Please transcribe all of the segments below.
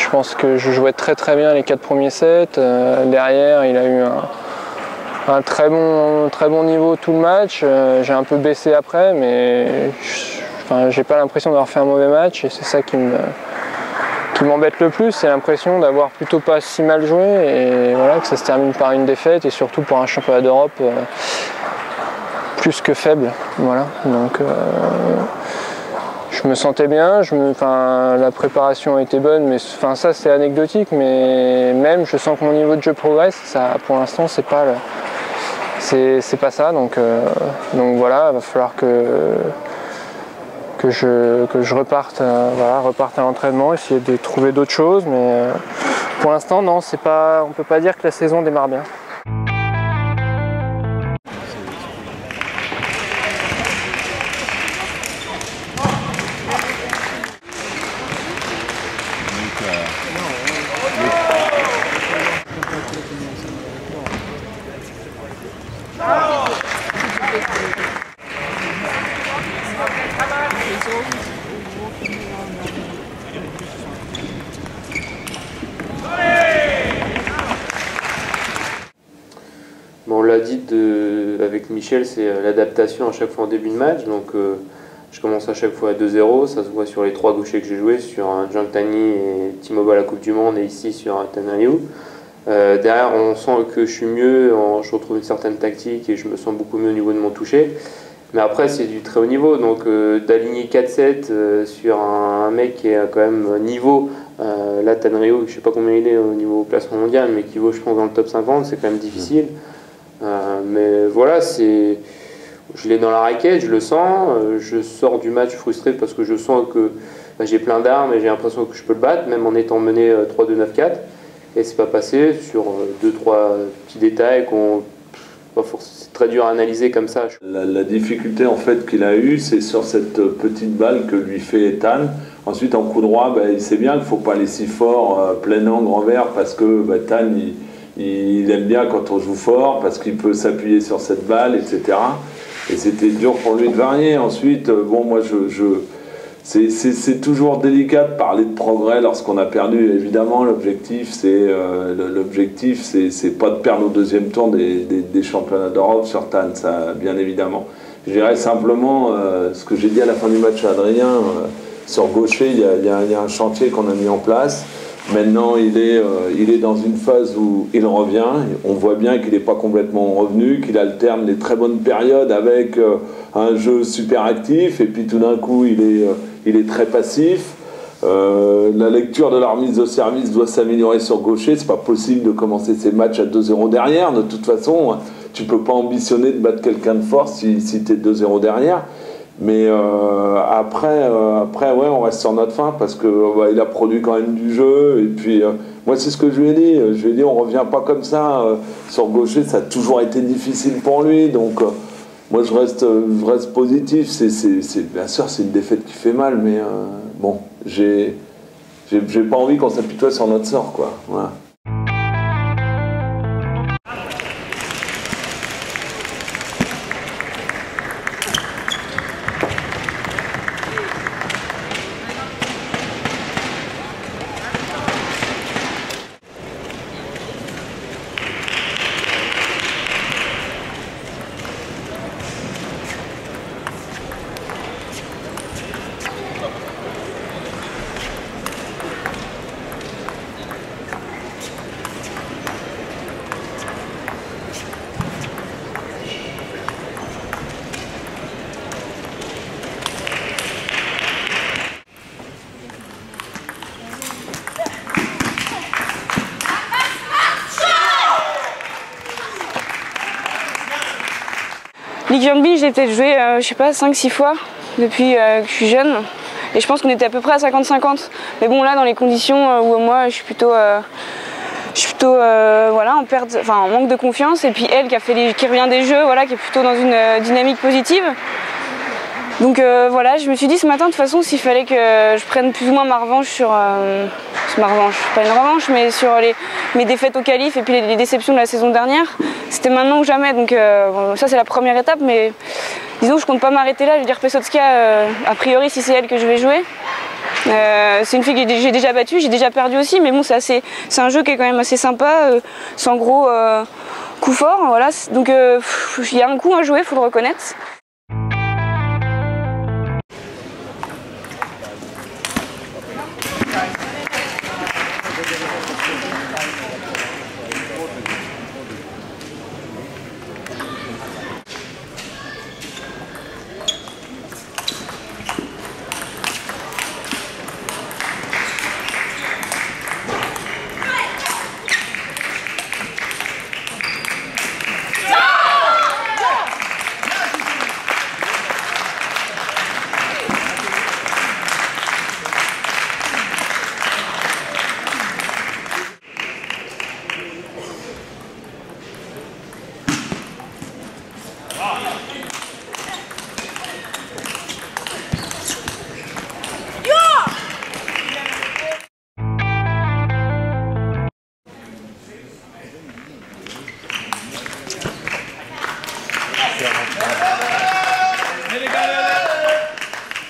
Je pense que je jouais très bien les 4 premiers sets. Derrière, il a eu un très bon niveau tout le match. J'ai un peu baissé après, mais j'ai pas l'impression d'avoir fait un mauvais match et c'est ça qui m'embête le plus, c'est l'impression d'avoir plutôt pas si mal joué et voilà, que ça se termine par une défaite et surtout pour un championnat d'Europe plus que faible. Voilà. Donc je me sentais bien, la préparation était bonne, mais ça c'est anecdotique, mais même je sens que mon niveau de jeu progresse, ça, pour l'instant c'est pas ça, donc voilà, il va falloir que je reparte à l'entraînement, essayer de trouver d'autres choses, mais pour l'instant non, on peut pas dire que la saison démarre bien. On l'a dit avec Michel, c'est l'adaptation à chaque fois en début de match. Donc je commence à chaque fois à 2-0, ça se voit sur les 3 gauchers que j'ai joués, sur Jangtani et Timoba à la Coupe du Monde et ici sur Tan Ryu. Derrière on sent que je suis mieux, je retrouve une certaine tactique et je me sens beaucoup mieux au niveau de mon toucher. Mais après c'est du très haut niveau, donc d'aligner 4-7 sur un mec qui est quand même niveau, là Tan Ryu, je ne sais pas combien il est au niveau classement mondial, mais qui vaut je pense dans le top 50, c'est quand même difficile. Mais voilà, je l'ai dans la raquette, je le sens, je sors du match frustré parce que je sens que j'ai plein d'armes et j'ai l'impression que je peux le battre, même en étant mené 3-2, 9-4. Et c'est pas passé sur 2-3 petits détails c'est très dur à analyser comme ça. La difficulté en fait qu'il a eue, c'est sur cette petite balle que lui fait Tan. Ensuite en coup droit, il sait bien qu'il ne faut pas aller si fort, plein angle envers, parce que Tan il aime bien quand on joue fort, parce qu'il peut s'appuyer sur cette balle, etc. Et c'était dur pour lui de varier. Ensuite, moi c'est toujours délicat de parler de progrès lorsqu'on a perdu. Évidemment, l'objectif c'est pas de perdre au deuxième tour des championnats d'Europe sur Tan, ça bien évidemment. Je dirais simplement ce que j'ai dit à la fin du match à Adrien, sur gaucher, il y a un chantier qu'on a mis en place. Maintenant, il est dans une phase où il revient. On voit bien qu'il n'est pas complètement revenu, qu'il alterne les très bonnes périodes avec un jeu super actif, et puis tout d'un coup, il est très passif. La lecture de la remise de service doit s'améliorer sur gaucher. C'est pas possible de commencer ces matchs à 2-0 derrière. De toute façon, tu peux pas ambitionner de battre quelqu'un de fort si tu es 2-0 derrière. Mais après ouais, on reste sur notre fin parce que il a produit quand même du jeu. Et puis moi c'est ce que je lui ai dit. Je lui ai dit on revient pas comme ça. Sur gaucher ça a toujours été difficile pour lui. Donc moi je reste positif. Bien sûr c'est une défaite qui fait mal, mais bon j'ai pas envie qu'on s'apitoie sur notre sort, quoi. Voilà. Ligue Rugby, j'ai peut-être joué, je sais pas, 5-6 fois depuis que je suis jeune. Et je pense qu'on était à peu près à 50-50. Mais bon, là, dans les conditions où moi, je suis plutôt voilà, en manque de confiance. Et puis elle qui revient des jeux, voilà, qui est plutôt dans une dynamique positive. Donc voilà, je me suis dit ce matin, de toute façon, s'il fallait que je prenne plus ou moins ma revanche sur... pas une revanche, mais sur mes défaites au qualif et puis les déceptions de la saison dernière, c'était maintenant ou jamais. Donc bon, ça, c'est la première étape, mais disons, je compte pas m'arrêter là. Je veux dire, Pesotska, a priori, si c'est elle que je vais jouer, C'est une fille que j'ai déjà battue, j'ai déjà perdu aussi, mais bon, c'est un jeu qui est quand même assez sympa, sans gros coups forts. Voilà. Donc il y a un coup à jouer, il faut le reconnaître.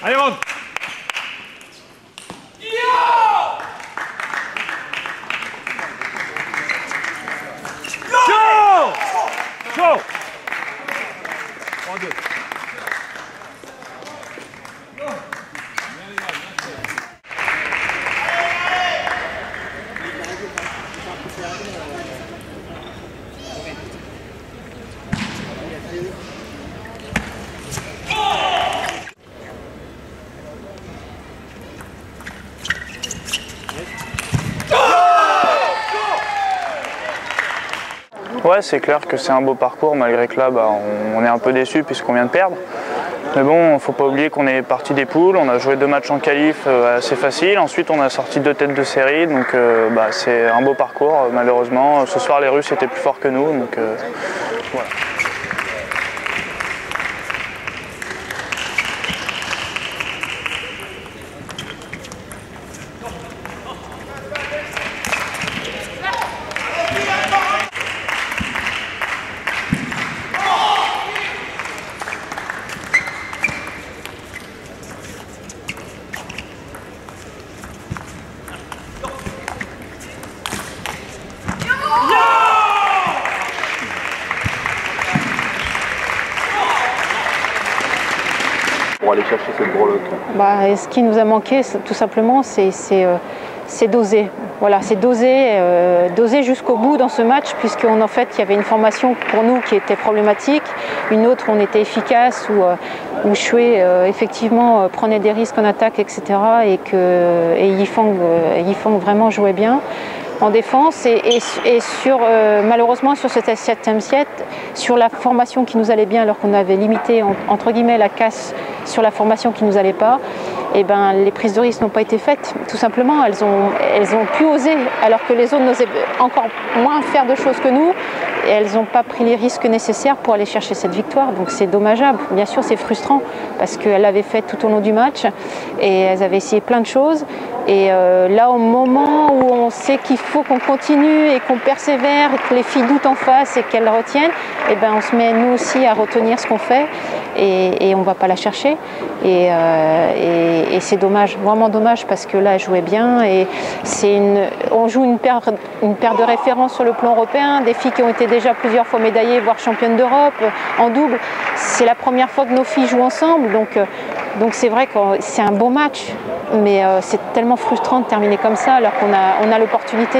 Allez, rentre. Chaud. Chaud. 3-2. Ouais, c'est clair que c'est un beau parcours, malgré que là, on est un peu déçu puisqu'on vient de perdre. Mais bon, il ne faut pas oublier qu'on est parti des poules, on a joué 2 matchs en qualif assez faciles, ensuite on a sorti 2 têtes de série, donc c'est un beau parcours. Malheureusement, ce soir les Russes étaient plus forts que nous, donc voilà. Pour aller chercher cette breloque? Ce qui nous a manqué, tout simplement, c'est doser. Voilà, c'est doser jusqu'au bout dans ce match, puisqu'en fait, il y avait une formation pour nous qui était problématique, une autre, on était efficace, où Shui effectivement prenait des risques en attaque, etc. Et Yifang vraiment jouait bien en défense et malheureusement sur ce 7e set, sur la formation qui nous allait bien alors qu'on avait limité entre guillemets la casse sur la formation qui nous allait pas, et les prises de risque n'ont pas été faites, tout simplement. Elles ont pu oser alors que les autres n'osaient encore moins faire de choses que nous, et elles n'ont pas pris les risques nécessaires pour aller chercher cette victoire, donc c'est dommageable. Bien sûr c'est frustrant parce qu'elles l'avaient fait tout au long du match et elles avaient essayé plein de choses, et là au moment où on sait qu'il faut qu'on continue et qu'on persévère et que les filles doutent en face et qu'elles retiennent, on se met nous aussi à retenir ce qu'on fait et on ne va pas la chercher, et c'est dommage, vraiment dommage, parce que là elle jouait bien et on joue une paire de référence sur le plan européen, des filles qui ont été déjà plusieurs fois médaillées, voire championnes d'Europe en double. C'est la première fois que nos filles jouent ensemble, donc c'est vrai que c'est un beau match, mais c'est tellement frustrant de terminer comme ça alors qu'on a l'opportunité.